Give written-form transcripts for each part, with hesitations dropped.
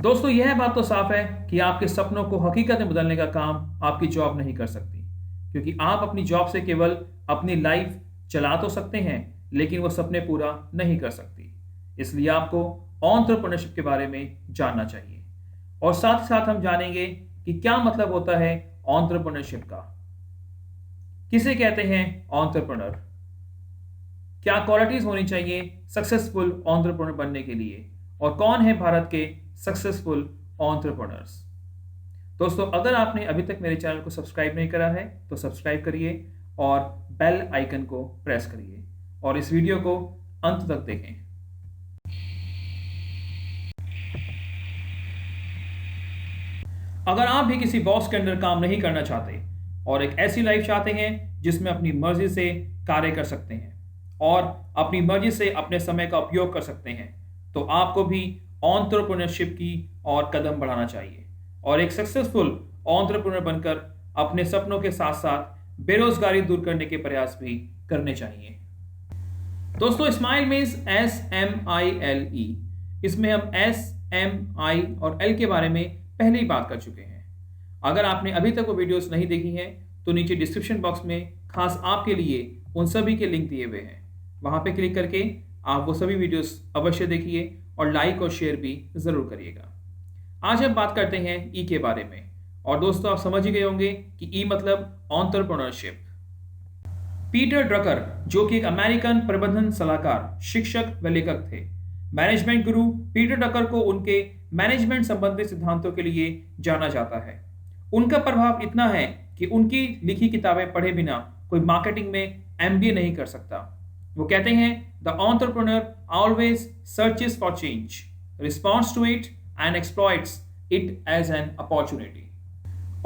दोस्तों, यह बात तो साफ है कि आपके सपनों को हकीकत में बदलने का काम आपकी जॉब नहीं कर सकती, क्योंकि आप अपनी जॉब से केवल अपनी लाइफ चला तो सकते हैं, लेकिन वो सपने पूरा नहीं कर सकती। इसलिए आपको एंटरप्रेन्योरशिप के बारे में जानना चाहिए, और साथ ही साथ हम जानेंगे कि क्या मतलब होता है एंटरप्रेन्योरशिप का, किसे कहते हैं एंटरप्रेन्योर, क्या क्वालिटीज होनी चाहिए सक्सेसफुल एंटरप्रेन्योर बनने के लिए, और कौन है भारत के सक्सेसफुल एंटरप्रेन्योर्स। दोस्तों, अगर आपने अभी तक मेरे चैनल को सब्सक्राइब नहीं करा है तो सब्सक्राइब करिए और बेल आइकन को प्रेस करिए, और इस वीडियो को अंत तक देखें। अगर आप भी किसी बॉस के अंडर काम नहीं करना चाहते और एक ऐसी लाइफ चाहते हैं जिसमें अपनी मर्जी से कार्य कर सकते हैं और अपनी मर्जी से अपने समय का उपयोग कर सकते हैं, तो आपको भी एंटरप्रेन्योरशिप की और कदम बढ़ाना चाहिए और एक सक्सेसफुल एंटरप्रेन्योर बनकर अपने सपनों के साथ साथ बेरोजगारी दूर करने के प्रयास भी करने चाहिए। दोस्तों, स्माइल मीन्स SMILE। इसमें हम SMI और L के बारे में पहले ही बात कर चुके हैं। अगर आपने अभी तक वो वीडियोस नहीं देखी हैं तो नीचे डिस्क्रिप्शन बॉक्स में खास आपके लिए उन सभी के लिंक दिए हुए हैं, वहां पे क्लिक करके आप वो सभी वीडियोस अवश्य देखिए और लाइक और शेयर भी जरूर करिएगा। आज हम बात करते हैं ई के बारे में, और दोस्तों आप समझ ही गए होंगे कि ई मतलब एंटरप्रेन्योरशिप। पीटर ड्रकर, जो कि एक अमेरिकन प्रबंधन सलाहकार, शिक्षक व लेखक थे, मैनेजमेंट गुरु पीटर ड्रकर को उनके मैनेजमेंट संबंधित सिद्धांतों के लिए जाना जाता है। उनका प्रभाव इतना है कि उनकी लिखी किताबें पढ़े बिना कोई मार्केटिंग में MBA नहीं कर सकता। वो कहते हैं, the entrepreneur always searches for change, responds to it and exploits it as an opportunity.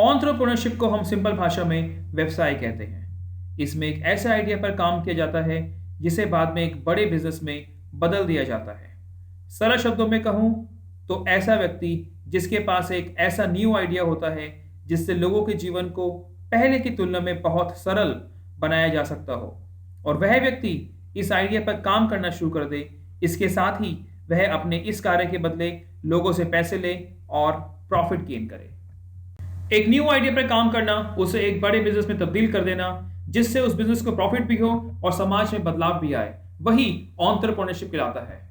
Entrepreneurship को हम सिंपल भाषा में व्यवसाय कहते हैं। इसमें एक ऐसे आइडिया पर काम किया जाता है जिसे बाद में एक बड़े बिजनेस में बदल दिया जाता है। सरल शब्दों में कहूं तो ऐसा व्यक्ति जिसके पास एक ऐसा न्यू आइडिया होता है जिससे लोगों के जीवन को पहले की तुलना में बहुत सरल बनाया जा सकता हो, और वह व्यक्ति इस आइडिया पर काम करना शुरू कर दे। इसके साथ ही वह अपने इस कार्य के बदले लोगों से पैसे ले और प्रॉफिट गेन करे। एक न्यू आइडिया पर काम करना, उसे एक बड़े बिजनेस में तब्दील कर देना जिससे उस बिजनेस को प्रॉफिट भी हो और समाज में बदलाव भी आए, वही एंटरप्रेन्योरशिप कहलाता है।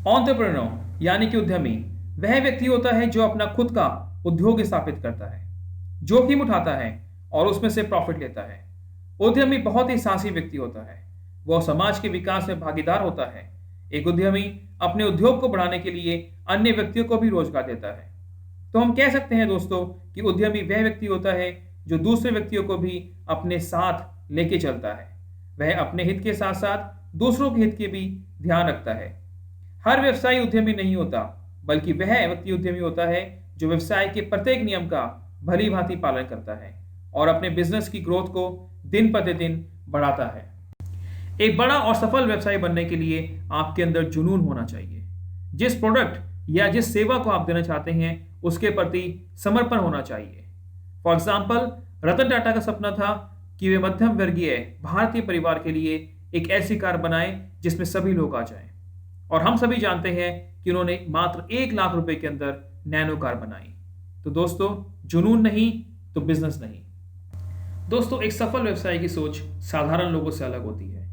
एंटरप्रेन्योर यानी कि उद्यमी वह व्यक्ति होता है जो अपना खुद का उद्योग स्थापित करता है, जोखिम उठाता है और उसमें से प्रॉफिट लेता है। उद्यमी बहुत ही साहसी व्यक्ति होता है, वह समाज के विकास में भागीदार होता है। एक उद्यमी अपने उद्योग को बढ़ाने के लिए अन्य व्यक्तियों को भी रोजगार देता है। तो हम कह सकते हैं दोस्तों कि उद्यमी वह व्यक्ति होता है जो दूसरे व्यक्तियों को भी अपने साथ लेके चलता है। वह अपने हित के साथ साथ दूसरों के हित के भी ध्यान रखता है। हर व्यवसायी उद्यमी नहीं होता, बल्कि वह व्यक्ति उद्यमी होता है जो व्यवसाय के प्रत्येक नियम का भली भांति पालन करता है और अपने बिजनेस की ग्रोथ को दिन प्रतिदिन बढ़ाता है। एक बड़ा और सफल व्यवसायी बनने के लिए आपके अंदर जुनून होना चाहिए। जिस प्रोडक्ट या जिस सेवा को आप देना चाहते हैं उसके प्रति समर्पण होना चाहिए। फॉर एग्जाम्पल, रतन टाटा का सपना था कि वे मध्यम वर्गीय भारतीय परिवार के लिए एक ऐसी कार बनाएं जिसमें सभी लोग आ जाएं, और हम सभी जानते हैं कि उन्होंने मात्र 1 लाख रुपए के अंदर नैनो कार बनाई। तो दोस्तों, जुनून नहीं तो बिजनेस नहीं। दोस्तों, एक सफल व्यवसायी की सोच साधारण लोगों से अलग होती है।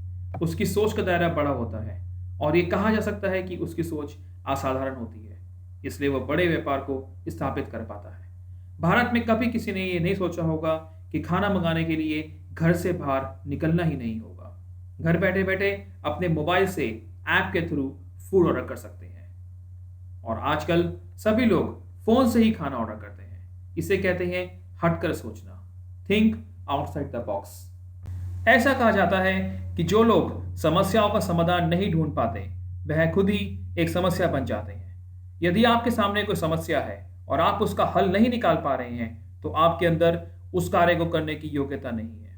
उसकी सोच का दायरा बड़ा होता है और ये कहा जा सकता है कि उसकी सोच असाधारण होती है, इसलिए वह बड़े व्यापार को स्थापित कर पाता है। भारत में कभी किसी ने ये नहीं सोचा होगा कि खाना मंगाने के लिए घर से बाहर निकलना ही नहीं होगा। घर बैठे बैठे अपने मोबाइल से ऐप के थ्रू फूड ऑर्डर कर सकते हैं, और आजकल सभी लोग फोन से ही खाना ऑर्डर करते हैं। इसे कहते हैं हटकर सोचना, थिंक आउटसाइड द बॉक्स। ऐसा कहा जाता है कि जो लोग समस्याओं का समाधान नहीं ढूंढ पाते वह खुद ही एक समस्या बन जाते हैं। यदि आपके सामने कोई समस्या है और आप उसका हल नहीं निकाल पा रहे हैं तो आपके अंदर उस कार्य को करने की योग्यता नहीं है।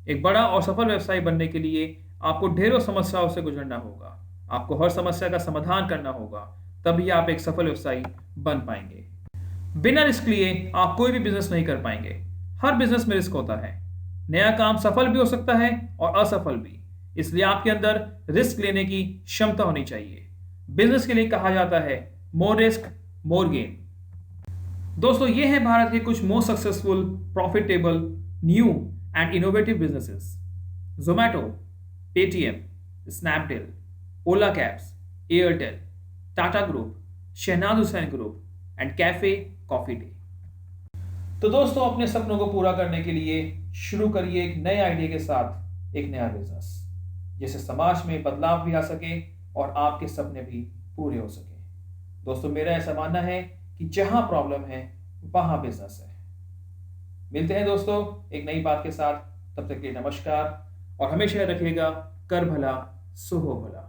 एक बड़ा और सफल व्यवसायी बनने के लिए आपको ढेरों समस्याओं से गुजरना होगा। आपको हर समस्या का समाधान करना होगा, तभी आप एक सफल व्यवसायी बन पाएंगे। बिना रिस्क लिए आप कोई भी बिजनेस नहीं कर पाएंगे। हर बिजनेस में रिस्क होता है। नया काम सफल भी हो सकता है और असफल भी, इसलिए आपके अंदर रिस्क लेने की क्षमता होनी चाहिए। बिजनेस के लिए कहा जाता है मोर रिस्क मोर गेन। दोस्तों ये हैं भारत के कुछ most successful, profitable, new and innovative businesses. Zomato, Paytm, Snapdeal, Ola cabs, Airtel, Tata group, Shahnaz Hussain group and Cafe Coffee Day. तो दोस्तों अपने सपनों को पूरा करने के लिए शुरू करिए एक नए आइडिया के साथ एक नया बिजनेस, जिससे समाज में बदलाव भी आ सके और आपके सपने भी पूरे हो सके। दोस्तों मेरा ऐसा मानना है कि जहां प्रॉब्लम है वहां बिजनेस है। मिलते हैं दोस्तों एक नई बात के साथ, तब तक के लिए नमस्कार और हमेशा याद रखिएगा, कर भला सो हो भला।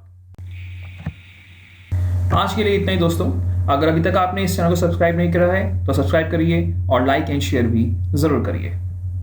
आज के लिए इतना ही दोस्तों। अगर अभी तक आपने इस चैनल को सब्सक्राइब नहीं करा है तो सब्सक्राइब करिए और लाइक एंड शेयर भी जरूर करिए।